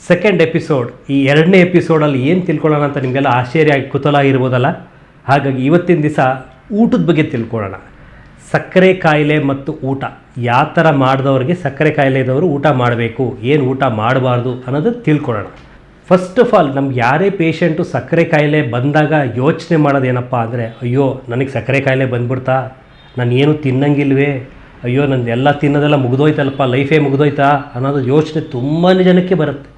Second episode. ಈ ಎರಡನೇ ಎಪಿಸೋಡಲ್ಲಿ ಏನು ತಿಳ್ಕೊಳ್ಳೋಣ ಅಂತ ನಿಮಗೆಲ್ಲ ಆಶ್ಚರ್ಯ ಕುತೂಹಲ ಇರ್ಬೋದಲ್ಲ. ಹಾಗಾಗಿ ಇವತ್ತಿನ ದಿವಸ ಊಟದ ಬಗ್ಗೆ ತಿಳ್ಕೊಳ್ಳೋಣ. ಸಕ್ಕರೆ ಕಾಯಿಲೆ ಮತ್ತು ಊಟ ಯಾವ ಥರ ಮಾಡಿದವ್ರಿಗೆ ಸಕ್ಕರೆ ಕಾಯಿಲೆ ಇದ್ದವರು ಊಟ ಮಾಡಬೇಕು, ಏನು ಊಟ ಮಾಡಬಾರ್ದು ಅನ್ನೋದು ತಿಳ್ಕೊಳ್ಳೋಣ. ಫಸ್ಟ್ ಆಫ್ ಆಲ್ ನಮ್ಗೆ ಯಾರೇ ಪೇಷಂಟು ಸಕ್ಕರೆ ಕಾಯಿಲೆ ಬಂದಾಗ ಯೋಚನೆ ಮಾಡೋದೇನಪ್ಪ ಅಂದರೆ, ಅಯ್ಯೋ ನನಗೆ ಸಕ್ಕರೆ ಕಾಯಿಲೆ ಬಂದ್ಬಿಡ್ತಾ, ನಾನು ಏನು ತಿನ್ನಂಗಿಲ್ವೇ, ಅಯ್ಯೋ ನಂದು ಎಲ್ಲ ತಿನ್ನೋದೆಲ್ಲ ಮುಗಿದೋಯ್ತಲ್ಲಪ್ಪ, ಲೈಫೇ ಮುಗಿದೋಯ್ತಾ ಅನ್ನೋದು ಯೋಚನೆ ತುಂಬಾ ಜನಕ್ಕೆ ಬರುತ್ತೆ.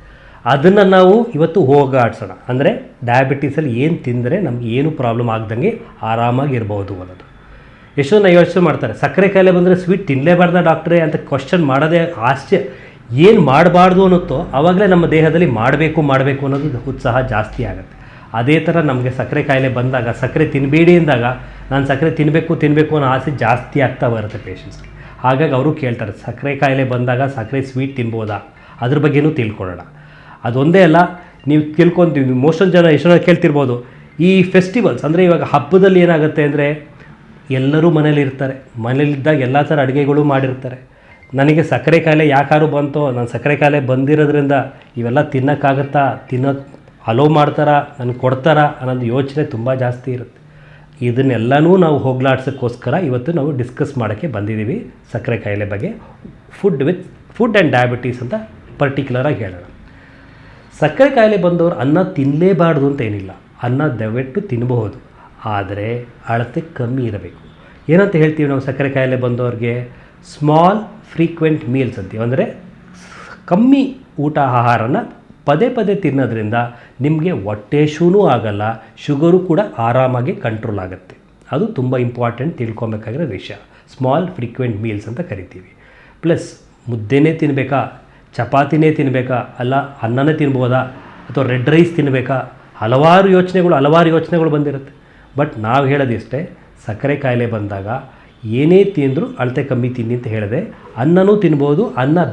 ಅದನ್ನು ನಾವು ಇವತ್ತು ಹೋಗಾಡ್ಸೋಣ. ಅಂದರೆ ಡಯಾಬಿಟೀಸಲ್ಲಿ ಏನು ತಿಂದರೆ ನಮ್ಗೆ ಏನು ಪ್ರಾಬ್ಲಮ್ ಆಗ್ದಂಗೆ ಆರಾಮಾಗಿರ್ಬೋದು ಅನ್ನೋದು. ಎಷ್ಟೊಂದು ಯೋಚನೆ ಮಾಡ್ತಾರೆ, ಸಕ್ಕರೆ ಕಾಯಿಲೆ ಬಂದರೆ ಸ್ವೀಟ್ ತಿನ್ನಲೇಬಾರ್ದ ಡಾಕ್ಟ್ರೇ ಅಂತ ಕ್ವಶನ್ ಮಾಡೋದೇ ಆಶ್ಚರ್ಯ. ಏನು ಮಾಡಬಾರ್ದು ಅನ್ನುತ್ತೋ ಆವಾಗಲೇ ನಮ್ಮ ದೇಹದಲ್ಲಿ ಮಾಡಬೇಕು ಅನ್ನೋದು ಉತ್ಸಾಹ ಜಾಸ್ತಿ ಆಗುತ್ತೆ. ಅದೇ ಥರ ನಮಗೆ ಸಕ್ಕರೆ ಕಾಯಿಲೆ ಬಂದಾಗ ಸಕ್ಕರೆ ತಿನ್ನಬೇಡಿ ಅಂದಾಗ ನಾನು ಸಕ್ಕರೆ ತಿನ್ನಬೇಕು ಅನ್ನೋ ಆಸೆ ಜಾಸ್ತಿ ಆಗ್ತಾ ಬರುತ್ತೆ ಪೇಷಂಟ್ಸ್ಗೆ. ಹಾಗಾಗಿ ಅವರು ಕೇಳ್ತಾರೆ, ಸಕ್ಕರೆ ಕಾಯಿಲೆ ಬಂದಾಗ ಸಕ್ಕರೆ ಸ್ವೀಟ್ ತಿನ್ಬೋದಾ, ಅದ್ರ ಬಗ್ಗೆನೂ ತಿಳ್ಕೊಳ್ಳೋಣ. ಅದೊಂದೇ ಅಲ್ಲ, ನೀವು ತಿಳ್ಕೊತೀವಿ, ಮೋಸ್ಟೊಂದು ಜನ ಎಷ್ಟೋ ಕೇಳ್ತಿರ್ಬೋದು, ಈ ಫೆಸ್ಟಿವಲ್ಸ್ ಅಂದರೆ ಇವಾಗ ಹಬ್ಬದಲ್ಲಿ ಏನಾಗುತ್ತೆ ಅಂದರೆ ಎಲ್ಲರೂ ಮನೇಲಿರ್ತಾರೆ, ಮನೇಲಿದ್ದಾಗ ಎಲ್ಲ ಥರ ಅಡುಗೆಗಳು ಮಾಡಿರ್ತಾರೆ. ನನಗೆ ಸಕ್ಕರೆ ಕಾಯಿಲೆ ಯಾಕಾರು ಬಂತೋ, ನಾನು ಸಕ್ಕರೆ ಕಾಯಿಲೆ ಬಂದಿರೋದ್ರಿಂದ ಇವೆಲ್ಲ ತಿನ್ನೋಕ್ಕಾಗತ್ತಾ, ಅಲೋ ಮಾಡ್ತಾರಾ, ನನಗೆ ಕೊಡ್ತಾರಾ ಅನ್ನೋದು ಯೋಚನೆ ತುಂಬ ಜಾಸ್ತಿ ಇರುತ್ತೆ. ಇದನ್ನೆಲ್ಲನೂ ನಾವು ಹೋಗ್ಲಾಡ್ಸೋಕ್ಕೋಸ್ಕರ ಇವತ್ತು ನಾವು ಡಿಸ್ಕಸ್ ಮಾಡೋಕ್ಕೆ ಬಂದಿದ್ದೀವಿ ಸಕ್ಕರೆ ಕಾಯಿಲೆ ಬಗ್ಗೆ. ಫುಡ್ ಆ್ಯಂಡ್ ಡಯಾಬಿಟೀಸ್ ಅಂತ ಪರ್ಟಿಕ್ಯುಲರಾಗಿ ಹೇಳೋಣ. ಸಕ್ಕರೆ ಕಾಯಿಲೆ ಬಂದವರು ಅನ್ನ ತಿನ್ನಲೇಬಾರ್ದು ಅಂತ ಏನಿಲ್ಲ, ಅನ್ನ ದಯವಿಟ್ಟು ತಿನ್ನಬಹುದು, ಆದರೆ ಅಳತೆ ಕಮ್ಮಿ ಇರಬೇಕು. ಏನಂತ ಹೇಳ್ತೀವಿ ನಾವು ಸಕ್ಕರೆ ಕಾಯಿಲೆ ಬಂದವ್ರಿಗೆ? ಸ್ಮಾಲ್ ಫ್ರೀಕ್ವೆಂಟ್ ಮೀಲ್ಸ್ ಅಂತೀವಿ. ಅಂದರೆ ಕಮ್ಮಿ ಆಹಾರನ ಪದೇ ಪದೇ ತಿನ್ನೋದ್ರಿಂದ ನಿಮಗೆ ಹೊಟ್ಟೆ ಶೂನೂ ಆಗಲ್ಲ, ಶುಗರು ಕೂಡ ಆರಾಮಾಗಿ ಕಂಟ್ರೋಲ್ ಆಗುತ್ತೆ. ಅದು ತುಂಬ ಇಂಪಾರ್ಟೆಂಟ್ ತಿಳ್ಕೊಬೇಕಾಗಿರೋ ವಿಷಯ. ಸ್ಮಾಲ್ ಫ್ರೀಕ್ವೆಂಟ್ ಮೀಲ್ಸ್ ಅಂತ ಕರಿತೀವಿ. ಪ್ಲಸ್ ಮುದ್ದೆನೇ ತಿನ್ನಬೇಕಾ, ಚಪಾತಿನೇ ತಿನ್ನಬೇಕಾ, ಅಲ್ಲ ಅನ್ನನೇ ತಿನ್ಬೋದಾ, ಅಥವಾ ರೆಡ್ ರೈಸ್ ತಿನ್ನಬೇಕಾ, ಹಲವಾರು ಯೋಚನೆಗಳು ಬಂದಿರುತ್ತೆ. ಬಟ್ ನಾವು ಹೇಳೋದಿಷ್ಟೇ, ಸಕ್ಕರೆ ಕಾಯಿಲೆ ಬಂದಾಗ ಏನೇ ತಿಂದರೂ ಅಳತೆ ಕಮ್ಮಿ ತಿನ್ನಿ ಅಂತ ಹೇಳಿದೆ. ಅನ್ನನೂ ತಿನ್ಬೋದು,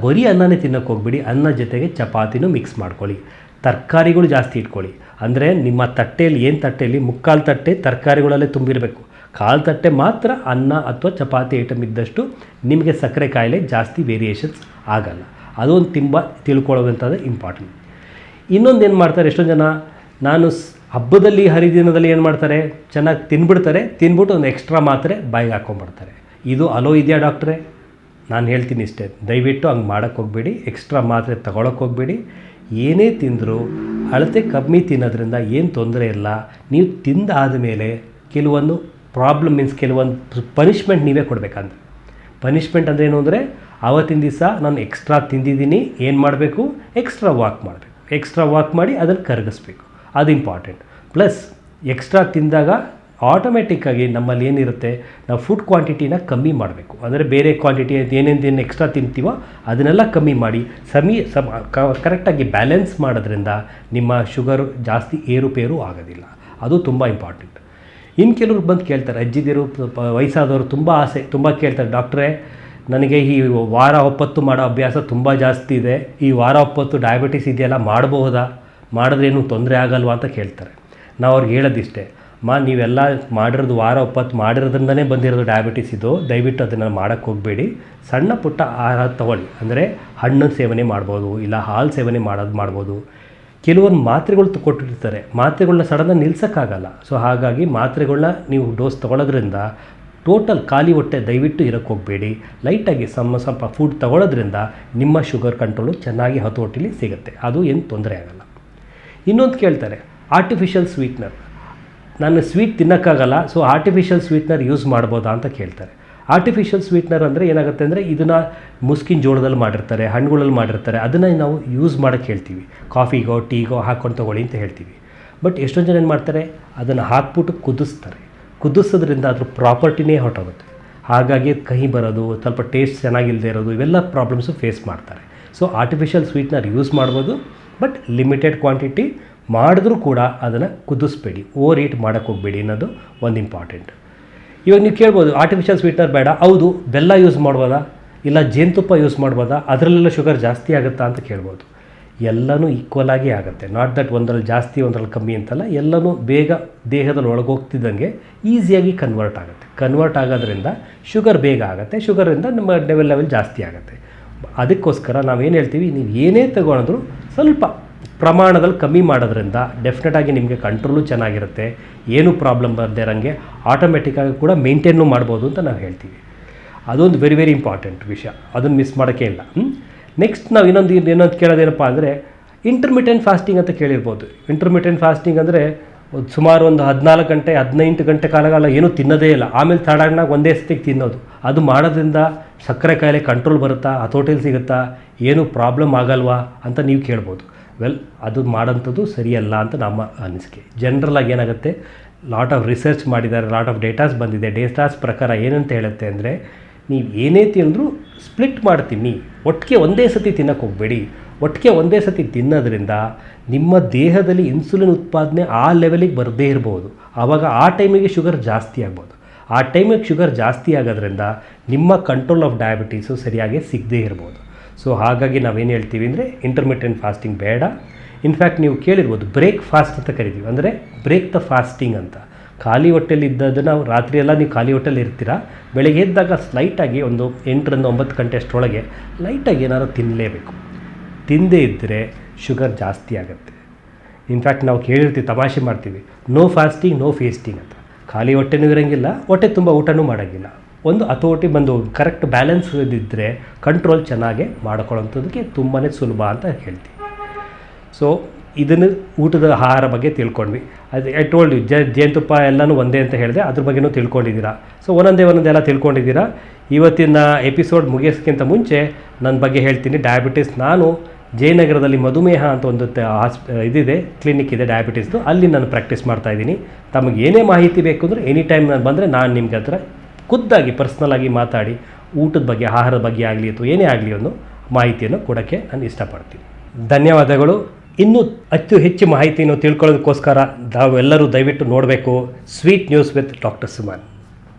ಬರೀ ಅನ್ನನೇ ತಿನ್ನೋಕ್ಕೆ ಹೋಗ್ಬಿಡಿ, ಅನ್ನ ಜೊತೆಗೆ ಚಪಾತಿನೂ ಮಿಕ್ಸ್ ಮಾಡ್ಕೊಳ್ಳಿ, ತರಕಾರಿಗಳು ಜಾಸ್ತಿ ಇಟ್ಕೊಳ್ಳಿ. ಅಂದರೆ ನಿಮ್ಮ ತಟ್ಟೆಯಲ್ಲಿ ಮುಕ್ಕಾಲು ತಟ್ಟೆ ತರಕಾರಿಗಳಲ್ಲೇ ತುಂಬಿರಬೇಕು, ಕಾಲು ತಟ್ಟೆ ಮಾತ್ರ ಅನ್ನ ಅಥವಾ ಚಪಾತಿ ಐಟಮ್ ಇದ್ದಷ್ಟು ನಿಮಗೆ ಸಕ್ಕರೆ ಕಾಯಿಲೆ ಜಾಸ್ತಿ ವೇರಿಯೇಷನ್ಸ್ ಆಗಲ್ಲ. ಅದೊಂದು ತುಂಬ ತಿಳ್ಕೊಳ್ಳೋದಂಥದ್ದು ಇಂಪಾರ್ಟೆಂಟ್. ಇನ್ನೊಂದು ಏನು ಮಾಡ್ತಾರೆ, ಎಷ್ಟೊಂದು ಜನ ನಾನು ಹಬ್ಬದಲ್ಲಿ ಹರಿದಿನದಲ್ಲಿ ಏನು ಮಾಡ್ತಾರೆ, ಚೆನ್ನಾಗಿ ತಿನ್ಬಿಟ್ಟು ಒಂದು ಎಕ್ಸ್ಟ್ರಾ ಮಾತ್ರೆ ಬಾಯಿಗೆ ಹಾಕ್ಕೊಂಡ್ಬಿಡ್ತಾರೆ. ಇದು ಅಲೋ ಇದೆಯಾ ಡಾಕ್ಟ್ರೇ? ನಾನು ಹೇಳ್ತೀನಿ ಇಷ್ಟೇ, ದಯವಿಟ್ಟು ಹಂಗೆ ಮಾಡೋಕ್ಕೆ ಹೋಗಬೇಡಿ, ಎಕ್ಸ್ಟ್ರಾ ಮಾತ್ರೆ ತಗೊಳಕ್ಕೆ ಹೋಗಬೇಡಿ. ಏನೇ ತಿಂದರೂ ಅಳತೆ ಕಮ್ಮಿ ತಿನ್ನೋದ್ರಿಂದ ಏನು ತೊಂದರೆ ಇಲ್ಲ. ನೀವು ತಿಂದಾದ ಮೇಲೆ ಕೆಲವೊಂದು ಕೆಲವೊಂದು ಪನಿಷ್ಮೆಂಟ್ ನೀವೇ ಕೊಡಬೇಕಂದ್ರೆ. ಪನಿಷ್ಮೆಂಟ್ ಅಂದರೆ ಏನು ಅಂದರೆ, ಆವತ್ತಿನ ದಿವಸ ನಾನು ಎಕ್ಸ್ಟ್ರಾ ತಿಂದಿದ್ದೀನಿ, ಏನು ಮಾಡಬೇಕು, ಎಕ್ಸ್ಟ್ರಾ ವಾಕ್ ಮಾಡಿ ಅದನ್ನು ಕರಗಿಸ್ಬೇಕು. ಅದು ಇಂಪಾರ್ಟೆಂಟ್. ಪ್ಲಸ್ ಎಕ್ಸ್ಟ್ರಾ ತಿಂದಾಗ ಆಟೋಮೆಟಿಕ್ಕಾಗಿ ನಮ್ಮಲ್ಲಿ ಏನಿರುತ್ತೆ, ನಾವು ಫುಡ್ ಕ್ವಾಂಟಿಟಿನ ಕಮ್ಮಿ ಮಾಡಬೇಕು. ಅಂದರೆ ಬೇರೆ ಕ್ವಾಂಟಿಟಿ ಏನೇನು ಎಕ್ಸ್ಟ್ರಾ ತಿಂತೀವೋ ಅದನ್ನೆಲ್ಲ ಕಮ್ಮಿ ಮಾಡಿ ಕರೆಕ್ಟಾಗಿ ಬ್ಯಾಲೆನ್ಸ್ ಮಾಡೋದ್ರಿಂದ ನಿಮ್ಮ ಶುಗರು ಜಾಸ್ತಿ ಏರುಪೇರು ಆಗೋದಿಲ್ಲ. ಅದು ತುಂಬ ಇಂಪಾರ್ಟೆಂಟ್. ಇನ್ನು ಕೆಲವ್ರು ಬಂದು ಕೇಳ್ತಾರೆ, ಅಜ್ಜಿದಿರು ವಯಸ್ಸಾದವರು ತುಂಬ ಕೇಳ್ತಾರೆ, ಡಾಕ್ಟ್ರೇ ನನಗೆ ಈ ವಾರ ಒಪ್ಪತ್ತು ಮಾಡೋ ಅಭ್ಯಾಸ ತುಂಬ ಜಾಸ್ತಿ ಇದೆ, ಈ ವಾರ ಒಪ್ಪತ್ತು ಡಯಾಬಿಟಿಸ್ ಇದೆಯಲ್ಲ, ಮಾಡಿದ್ರೇನು ತೊಂದರೆ ಆಗಲ್ವಾ ಅಂತ ಕೇಳ್ತಾರೆ. ನಾವು ಅವ್ರಿಗೆ ಹೇಳೋದಿಷ್ಟೇ, ನೀವೆಲ್ಲ ಮಾಡಿರೋದು ವಾರ ಒಪ್ಪತ್ತು ಮಾಡಿರೋದ್ರಿಂದನೇ ಬಂದಿರೋದು ಡಯಾಬಿಟಿಸ್ ಇದು, ದಯವಿಟ್ಟು ಅದನ್ನು ಮಾಡೋಕ್ಕೆ ಹೋಗಬೇಡಿ. ಸಣ್ಣ ಪುಟ್ಟ ಆಹಾರ ತೊಗೊಳ್ಳಿ. ಅಂದರೆ ಹಣ್ಣು ಸೇವನೆ ಮಾಡ್ಬೋದು, ಇಲ್ಲ ಹಾಲು ಸೇವನೆ ಮಾಡ್ಬೋದು. ಕೆಲವೊಂದು ಮಾತ್ರೆಗಳು ಕೊಟ್ಟಿರ್ತಾರೆ, ಮಾತ್ರೆಗಳನ್ನ ಸಡನ್ನಾಗಿ ನಿಲ್ಸೋಕ್ಕಾಗಲ್ಲ. ಸೊ ಹಾಗಾಗಿ ಮಾತ್ರೆಗಳನ್ನ ನೀವು ಡೋಸ್ ತೊಗೊಳೋದ್ರಿಂದ ಟೋಟಲ್ ಖಾಲಿ ಹೊಟ್ಟೆ ದಯವಿಟ್ಟು ಇರೋಕ್ಕೆ ಹೋಗಬೇಡಿ. ಲೈಟಾಗಿ ಸ್ವಲ್ಪ ಫುಡ್ ತೊಗೊಳೋದ್ರಿಂದ ನಿಮ್ಮ ಶುಗರ್ ಕಂಟ್ರೋಲು ಚೆನ್ನಾಗಿ ಹತೋಟಿಲಿ ಸಿಗುತ್ತೆ, ಅದು ಏನು ತೊಂದರೆ ಆಗಲ್ಲ. ಇನ್ನೊಂದು ಕೇಳ್ತಾರೆ, ಆರ್ಟಿಫಿಷಿಯಲ್ ಸ್ವೀಟ್ನರ್, ನಾನು ಸ್ವೀಟ್ ತಿನ್ನೋಕ್ಕಾಗಲ್ಲ, ಸೊ ಆರ್ಟಿಫಿಷಿಯಲ್ ಸ್ವೀಟ್ನರ್ ಯೂಸ್ ಮಾಡ್ಬೋದಾ ಅಂತ ಕೇಳ್ತಾರೆ. ಆರ್ಟಿಫಿಷಿಯಲ್ ಸ್ವೀಟ್ನರ್ ಅಂದರೆ ಏನಾಗುತ್ತೆ ಅಂದರೆ, ಇದನ್ನು ಮುಸ್ಕಿನ ಜೋಳದಲ್ಲಿ ಮಾಡಿರ್ತಾರೆ, ಹಣ್ಣುಗಳಲ್ಲಿ ಮಾಡಿರ್ತಾರೆ, ಅದನ್ನು ನಾವು ಯೂಸ್ ಮಾಡೋಕ್ಕೆ ಹೇಳ್ತೀವಿ. ಕಾಫಿಗೋ ಟೀಗೋ ಹಾಕ್ಕೊಂಡು ತೊಗೊಳ್ಳಿ ಅಂತ ಹೇಳ್ತೀವಿ. ಬಟ್ ಎಷ್ಟೊಂದು ಜನ ಏನು ಮಾಡ್ತಾರೆ, ಅದನ್ನು ಹಾಕ್ಬಿಟ್ಟು ಕುದಿಸೋದ್ರಿಂದ ಅದ್ರ ಪ್ರಾಪರ್ಟಿನೇ ಹೊರಟೋಗುತ್ತೆ. ಹಾಗಾಗಿ ಕಹಿ ಬರೋದು, ಸ್ವಲ್ಪ ಟೇಸ್ಟ್ ಚೆನ್ನಾಗಿಲ್ಲದೆ ಇರೋದು, ಇವೆಲ್ಲ ಪ್ರಾಬ್ಲಮ್ಸು ಫೇಸ್ ಮಾಡ್ತಾರೆ. ಸೊ ಆರ್ಟಿಫಿಷಿಯಲ್ ಸ್ವೀಟ್ನರ್ ಯೂಸ್ ಮಾಡ್ಬೋದು, ಬಟ್ ಲಿಮಿಟೆಡ್ ಕ್ವಾಂಟಿಟಿ ಮಾಡಿದ್ರೂ ಕೂಡ ಅದನ್ನು ಕುದಿಸ್ಬೇಡಿ, ಓವರ್ ಈಟ್ ಮಾಡೋಕ್ಕೆ ಹೋಗಬೇಡಿ ಅನ್ನೋದು ಒಂದು ಇಂಪಾರ್ಟೆಂಟ್. ಇವಾಗ ನೀವು ಕೇಳ್ಬೋದು, ಆರ್ಟಿಫಿಷಿಯಲ್ ಸ್ವೀಟ್ನರ್ ಬೇಡ, ಹೌದು, ಬೆಲ್ಲ ಯೂಸ್ ಮಾಡ್ಬೋದಾ, ಇಲ್ಲ ಜೇನುತುಪ್ಪ ಯೂಸ್ ಮಾಡ್ಬೋದಾ, ಅದರಲ್ಲೆಲ್ಲ ಶುಗರ್ ಜಾಸ್ತಿ ಆಗುತ್ತಾ ಅಂತ ಕೇಳ್ಬೋದು. ಎಲ್ಲನೂ ಈಕ್ವಲ್ ಆಗಿ ಆಗುತ್ತೆ. ನಾಟ್ ದಟ್ ಒಂದರಲ್ಲಿ ಜಾಸ್ತಿ ಒಂದರಲ್ಲಿ ಕಮ್ಮಿ ಅಂತಲ್ಲ, ಎಲ್ಲನೂ ಬೇಗ ದೇಹದಲ್ಲಿ ಒಳಗೋಗ್ತಿದ್ದಂಗೆ ಈಸಿಯಾಗಿ ಕನ್ವರ್ಟ್ ಆಗೋದ್ರಿಂದ ಶುಗರ್ ಬೇಗ ಆಗುತ್ತೆ, ಶುಗರಿಂದ ನಮ್ಮ ಲೆವೆಲ್ ಜಾಸ್ತಿ ಆಗುತ್ತೆ. ಅದಕ್ಕೋಸ್ಕರ ನಾವೇನು ಹೇಳ್ತೀವಿ, ನೀವು ಏನೇ ತಗೊಂಡ್ರೂ ಸ್ವಲ್ಪ ಪ್ರಮಾಣದಲ್ಲಿ ಕಮ್ಮಿ ಮಾಡೋದ್ರಿಂದ ಡೆಫಿನೆಟಾಗಿ ನಿಮಗೆ ಕಂಟ್ರೋಲು ಚೆನ್ನಾಗಿರುತ್ತೆ, ಏನೂ ಪ್ರಾಬ್ಲಮ್ ಬರದೇ ಇರೋಂಗೆ ಆಟೋಮೆಟಿಕ್ಕಾಗಿ ಕೂಡ ಮೇಂಟೈನು ಮಾಡ್ಬೋದು ಅಂತ ನಾವು ಹೇಳ್ತೀವಿ. ಅದೊಂದು ವೆರಿ ವೆರಿ ಇಂಪಾರ್ಟೆಂಟ್ ವಿಷಯ, ಅದನ್ನು ಮಿಸ್ ಮಾಡೋಕ್ಕೆ ಇಲ್ಲ. ನೆಕ್ಸ್ಟ್ ನಾವು ಇನ್ನೊಂದು ಕೇಳೋದೇನಪ್ಪ ಅಂದರೆ ಇಂಟರ್ಮಿಟೆಂಟ್ ಫಾಸ್ಟಿಂಗ್ ಅಂತ ಕೇಳಿರ್ಬೋದು. ಇಂಟರ್ಮಿಟೆಂಟ್ ಫಾಸ್ಟಿಂಗ್ ಅಂದರೆ ಸುಮಾರು ಒಂದು 14 ಗಂಟೆ 18 ಗಂಟೆ ಕಾಲಗಳ ಏನೂ ತಿನ್ನೋದೇ ಇಲ್ಲ, ಆಮೇಲೆ ತಡಾಗಿ ಒಂದೇ ಸತಿಗೆ ತಿನ್ನೋದು. ಅದು ಮಾಡೋದ್ರಿಂದ ಸಕ್ಕರೆ ಕಾಯಿಲೆ ಕಂಟ್ರೋಲ್ ಬರುತ್ತಾ, ಹತೋಟಿಲಿ ಸಿಗುತ್ತಾ, ಏನೂ ಪ್ರಾಬ್ಲಮ್ ಆಗಲ್ವಾ ಅಂತ ನೀವು ಕೇಳ್ಬೋದು. ಅದು ಮಾಡೋಂಥದ್ದು ಸರಿಯಲ್ಲ ಅಂತ ನಮ್ಮ ಅನಿಸಿಕೆ. ಜನರಲಾಗಿ ಏನಾಗುತ್ತೆ, ಲಾಟ್ ಆಫ್ ರಿಸರ್ಚ್ ಮಾಡಿದ್ದಾರೆ, ಲಾಟ್ ಆಫ್ ಡೇಟಾಸ್ ಬಂದಿದೆ. ಡೇಟಾಸ್ ಪ್ರಕಾರ ಏನಂತ ಹೇಳುತ್ತೆ ಅಂದರೆ, ನೀವು ಏನೇ ತಿಂದರೂ ಸ್ಪ್ಲಿಟ್ ಮಾಡ್ತೀನಿ, ಒಟ್ಟಿಗೆ ಒಂದೇ ಸತಿ ತಿನ್ನೋಕ್ಕೆ ಹೋಗಬೇಡಿ. ಒಟ್ಟಿಗೆ ಒಂದೇ ಸತಿ ತಿನ್ನೋದ್ರಿಂದ ನಿಮ್ಮ ದೇಹದಲ್ಲಿ ಇನ್ಸುಲಿನ್ ಉತ್ಪಾದನೆ ಆ ಲೆವೆಲಿಗೆ ಬರದೇ ಇರ್ಬೋದು. ಆವಾಗ ಆ ಟೈಮಿಗೆ ಶುಗರ್ ಜಾಸ್ತಿ ಆಗ್ಬೋದು. ಆ ಟೈಮಿಗೆ ಶುಗರ್ ಜಾಸ್ತಿ ಆಗೋದ್ರಿಂದ ನಿಮ್ಮ ಕಂಟ್ರೋಲ್ ಆಫ್ ಡಯಾಬಿಟೀಸು ಸರಿಯಾಗಿ ಸಿಗದೇ ಇರ್ಬೋದು. ಸೊ ಹಾಗಾಗಿ ನಾವೇನು ಹೇಳ್ತೀವಿ ಅಂದರೆ ಇಂಟರ್ಮಿಟೆಂಟ್ ಫಾಸ್ಟಿಂಗ್ ಬೇಡ. ಇನ್ಫ್ಯಾಕ್ಟ್ ನೀವು ಕೇಳಿರ್ಬೋದು ಬ್ರೇಕ್ ಫಾಸ್ಟ್ ಅಂತ ಕರಿತೀವಿ, ಅಂದರೆ ಬ್ರೇಕ್ ದ ಫಾಸ್ಟಿಂಗ್ ಅಂತ. ಖಾಲಿ ಹೊಟ್ಟೆಲಿ ಇದ್ದದನ್ನು ರಾತ್ರಿ ಎಲ್ಲ ನೀವು ಖಾಲಿ ಹೊಟ್ಟೆಲಿ ಇರ್ತೀರಾ, ಬೆಳಗ್ಗೆ ಎದ್ದಾಗ ಸ್ಲೈಟಾಗಿ ಒಂದು 8 ರಿಂದ 9 ಗಂಟೆ ಅಷ್ಟರೊಳಗೆ ಲೈಟಾಗಿ ಏನಾದ್ರು ತಿನ್ನಲೇಬೇಕು. ತಿಂದೇ ಇದ್ದರೆ ಶುಗರ್ ಜಾಸ್ತಿ ಆಗುತ್ತೆ. ಇನ್ಫ್ಯಾಕ್ಟ್ ನಾವು ಕೇಳಿರ್ತೀವಿ, ತಮಾಷೆ ಮಾಡ್ತೀವಿ, ನೋ ಫಾಸ್ಟಿಂಗ್ ನೋ ಫೇಸ್ಟಿಂಗ್ ಅಂತ. ಖಾಲಿ ಹೊಟ್ಟೆನೂ ಇರೋಂಗಿಲ್ಲ, ಹೊಟ್ಟೆ ತುಂಬ ಊಟನೂ ಮಾಡೋಂಗಿಲ್ಲ. ಒಂದು ಹತೋಟಿ ಬಂದು ಕರೆಕ್ಟ್ ಬ್ಯಾಲೆನ್ಸ್ ಇದ್ದಿದ್ದರೆ ಕಂಟ್ರೋಲ್ ಚೆನ್ನಾಗೇ ಮಾಡ್ಕೊಳ್ಳೋಂಥದ್ದಕ್ಕೆ ತುಂಬಾ ಸುಲಭ ಅಂತ ಹೇಳ್ತೀವಿ. ಸೊ ಇದನ್ನು ಊಟದ ಆಹಾರ ಬಗ್ಗೆ ತಿಳ್ಕೊಂಡ್ವಿ. ಅದು ಐ ಟೋಲ್ಡ್ ಯು, ಜೇನುತುಪ್ಪ ಎಲ್ಲನೂ ಒಂದೇ ಅಂತ ಹೇಳಿದೆ, ಅದ್ರ ಬಗ್ಗೆನೂ ತಿಳ್ಕೊಂಡಿದ್ದೀರಾ. ಸೊ ಒಂದೊಂದೇ ತಿಳ್ಕೊಂಡಿದ್ದೀರಾ. ಇವತ್ತಿನ ಎಪಿಸೋಡ್ ಮುಗಿಯೋಕ್ಕಿಂತ ಮುಂಚೆ ನನ್ನ ಬಗ್ಗೆ ಹೇಳ್ತೀನಿ. ಡಯಾಬಿಟಿಸ್, ನಾನು ಜಯನಗರದಲ್ಲಿ ಮಧುಮೇಹ ಅಂತ ಒಂದು ಇದಿದೆ, ಕ್ಲಿನಿಕ್ ಇದೆ ಡಯಾಬಿಟಿಸ್ದು, ಅಲ್ಲಿ ನಾನು ಪ್ರಾಕ್ಟೀಸ್ ಮಾಡ್ತಾಯಿದ್ದೀನಿ. ತಮಗೆ ಏನೇ ಮಾಹಿತಿ ಬೇಕು ಅಂದರೆ ಎನಿ ಟೈಮ್ ನಾನು ಬಂದರೆ ನಾನು ನಿಮ್ಗೆ ಹತ್ರ ಖುದ್ದಾಗಿ ಪರ್ಸ್ನಲಾಗಿ ಮಾತಾಡಿ ಊಟದ ಬಗ್ಗೆ, ಆಹಾರದ ಬಗ್ಗೆ ಆಗಲಿ ಅಥವಾ ಏನೇ ಆಗಲಿ ಅನ್ನೋ ಮಾಹಿತಿಯನ್ನು ಕೊಡೋಕ್ಕೆ ನಾನು ಇಷ್ಟಪಡ್ತೀನಿ. ಧನ್ಯವಾದಗಳು. ಇನ್ನೂ ಹೆಚ್ಚು ಮಾಹಿತಿಯನ್ನು ತಿಳ್ಕೊಳ್ಳೋದಕ್ಕೋಸ್ಕರ ತಾವೆಲ್ಲರೂ ದಯವಿಟ್ಟು ನೋಡಬೇಕು sweet news with doctor Suman.